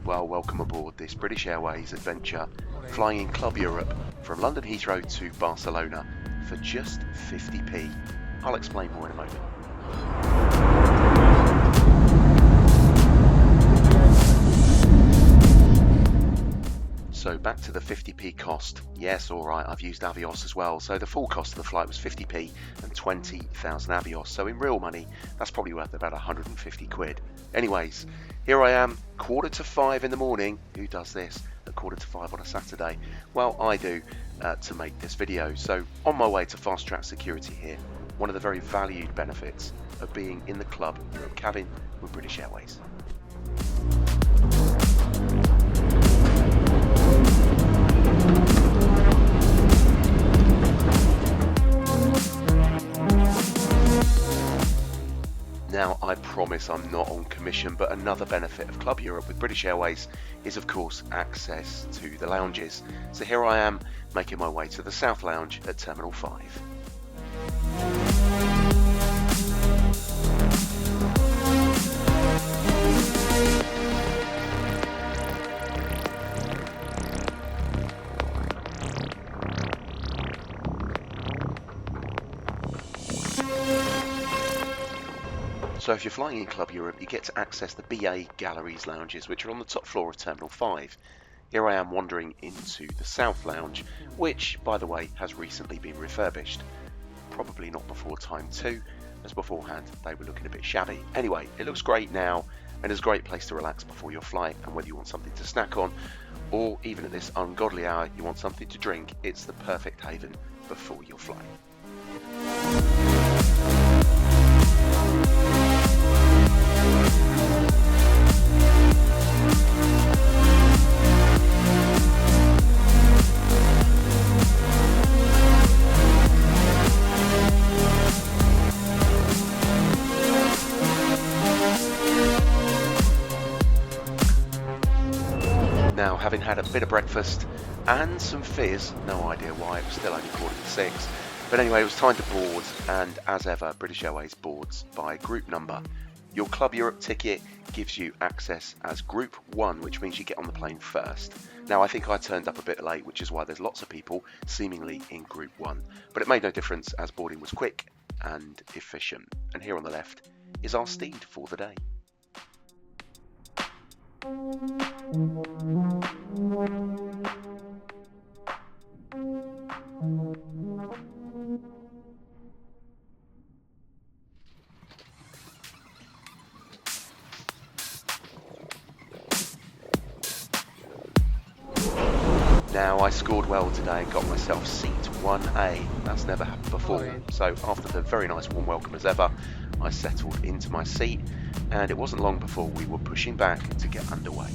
Well, welcome aboard this British Airways adventure flying in Club Europe from London Heathrow to Barcelona for just 50p. I'll explain more in a moment. So back to the 50p cost. Yes, alright, I've used Avios as well. So the full cost of the flight was 50p and 20,000 Avios. So in real money, that's probably worth about 150 quid. Anyways, here I am, 4:45 in the morning. Who does this at 4:45 on a Saturday? Well, I do to make this video. So on my way to fast track security here, one of the very valued benefits of being in the Club Europe cabin with British Airways. Now, I promise I'm not on commission, but another benefit of Club Europe with British Airways is, of course, access to the lounges. So here I am, making my way to the South Lounge at Terminal 5. So if you're flying in Club Europe, you get to access the BA Galleries lounges, which are on the top floor of Terminal 5. Here I am wandering into the South Lounge, which, by the way, has recently been refurbished. Probably not before time too, as beforehand they were looking a bit shabby. Anyway, it looks great now, and is a great place to relax before your flight, and whether you want something to snack on, or even at this ungodly hour you want something to drink, it's the perfect haven before your flight. Now, having had a bit of breakfast and some fizz, no idea why, it was still only 5:45. But anyway, it was time to board, and as ever, British Airways boards by group number. Your Club Europe ticket gives you access as Group 1, which means you get on the plane first. Now, I think I turned up a bit late, which is why there's lots of people seemingly in Group 1. But it made no difference as boarding was quick and efficient. And here on the left is our steed for the day. Now, I scored well today and got myself seat 1A. That's never happened before. So after the very nice warm welcome as ever, I settled into my seat, and it wasn't long before we were pushing back to get underway.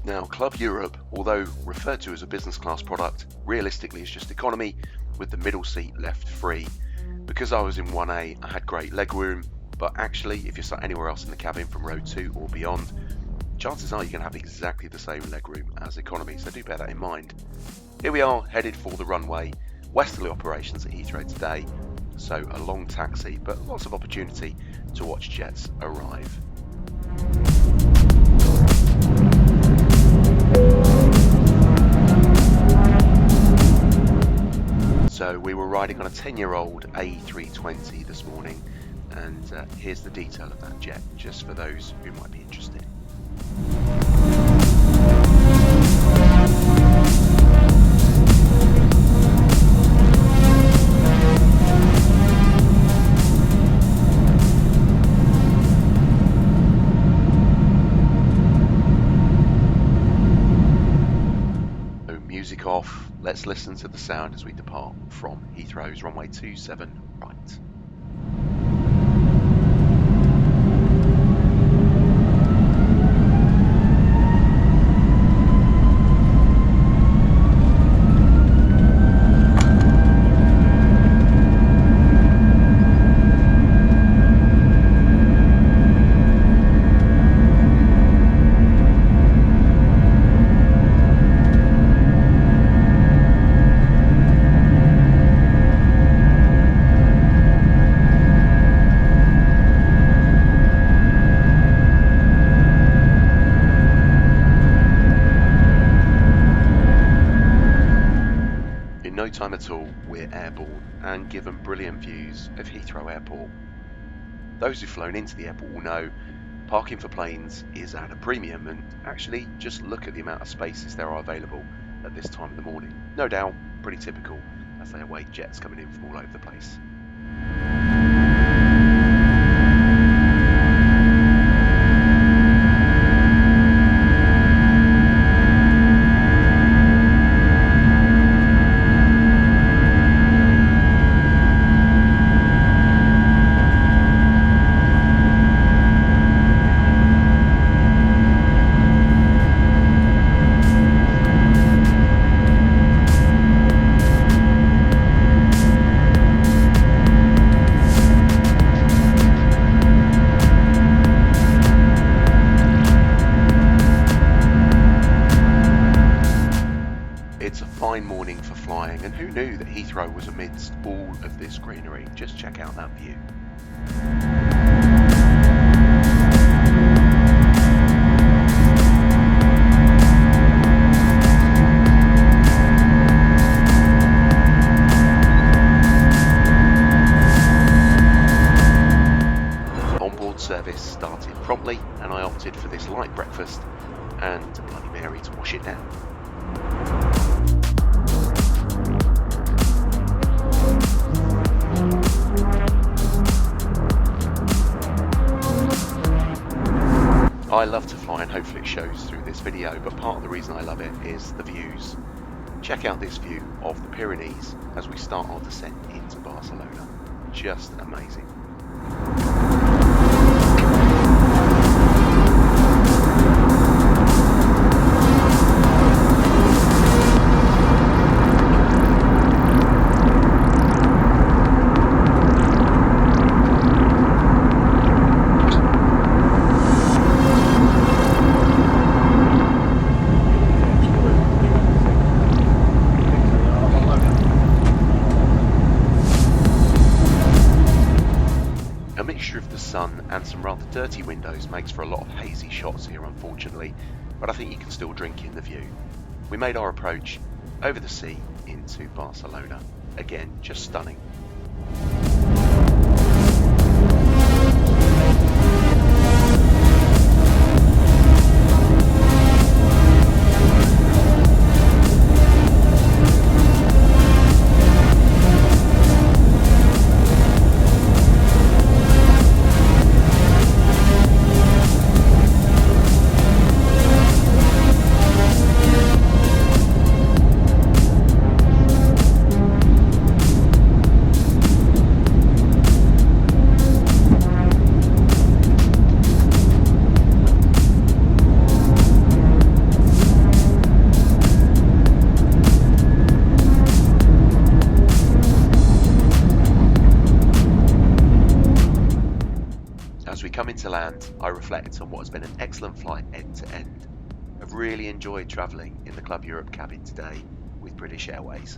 Now, Club Europe, although referred to as a business class product, realistically is just economy with the middle seat left free. Because I was in 1A, I had great leg room, but actually if you're sat anywhere else in the cabin from row 2 or beyond, chances are you're going to have exactly the same leg room as economy, so do bear that in mind. Here we are, headed for the runway. Westerly operations at Heathrow today, so a long taxi, but lots of opportunity to watch jets arrive. So we were riding on a 10-year-old A350 this morning, and here's the detail of that jet, just for those who might be interested. Music off, let's listen to the sound as we depart from Heathrow's runway 27 right. time at all, we're airborne and given brilliant views of Heathrow Airport. Those who've flown into the airport will know parking for planes is at a premium, and actually just look at the amount of spaces there are available at this time of the morning. No doubt, pretty typical as they await jets coming in from all over the place. It's a fine morning for flying, and who knew that Heathrow was amidst all of this greenery? Just check out that view. Onboard service started promptly, and I opted for this light breakfast and Bloody Mary to wash it down. I love to fly, and hopefully it shows through this video, but part of the reason I love it is the views. Check out this view of the Pyrenees as we start our descent into Barcelona. Just amazing. A mixture of the sun and some rather dirty windows makes for a lot of hazy shots here, unfortunately, but I think you can still drink in the view. We made our approach over the sea into Barcelona. Again, just stunning. As we come into land, I reflect on what has been an excellent flight end to end. I've really enjoyed travelling in the Club Europe cabin today with British Airways.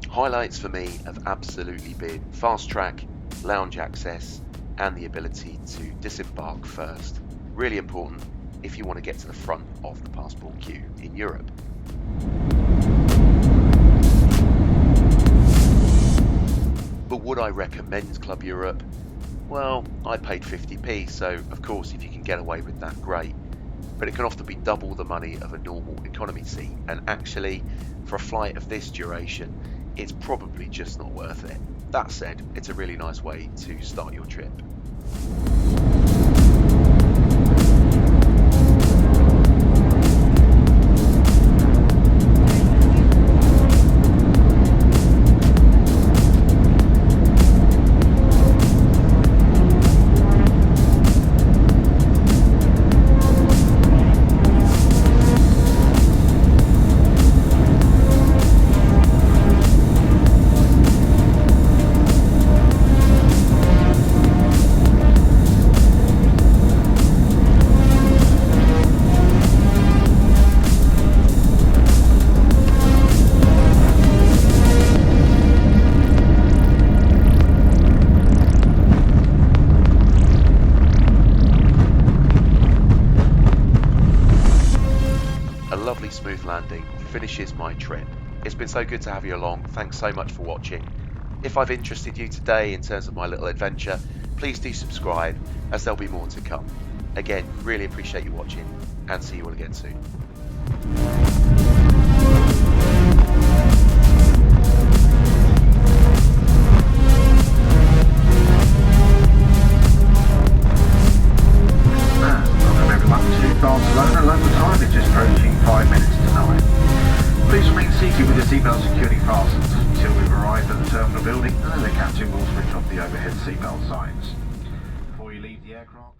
Highlights for me have absolutely been fast track, lounge access, and the ability to disembark first. Really important if you want to get to the front of the passport queue in Europe. But would I recommend Club Europe? Well, I paid 50p, so of course if you can get away with that, great. But it can often be double the money of a normal economy seat, and actually for a flight of this duration, it's probably just not worth it. That said, it's a really nice way to start your trip. relatively smooth landing finishes my trip. It's been so good to have you along. Thanks so much for watching. If I've interested you today in terms of my little adventure, please do subscribe, as there'll be more to come. Again, really appreciate you watching, and see you all again soon. Welcome everyone to Barcelona. Local time is just approaching 5 minutes to 9. Please remain seated with your seatbelt securely fastened until we've arrived at the terminal building, and then the captain will switch off the overhead seatbelt signs. Before you leave the aircraft.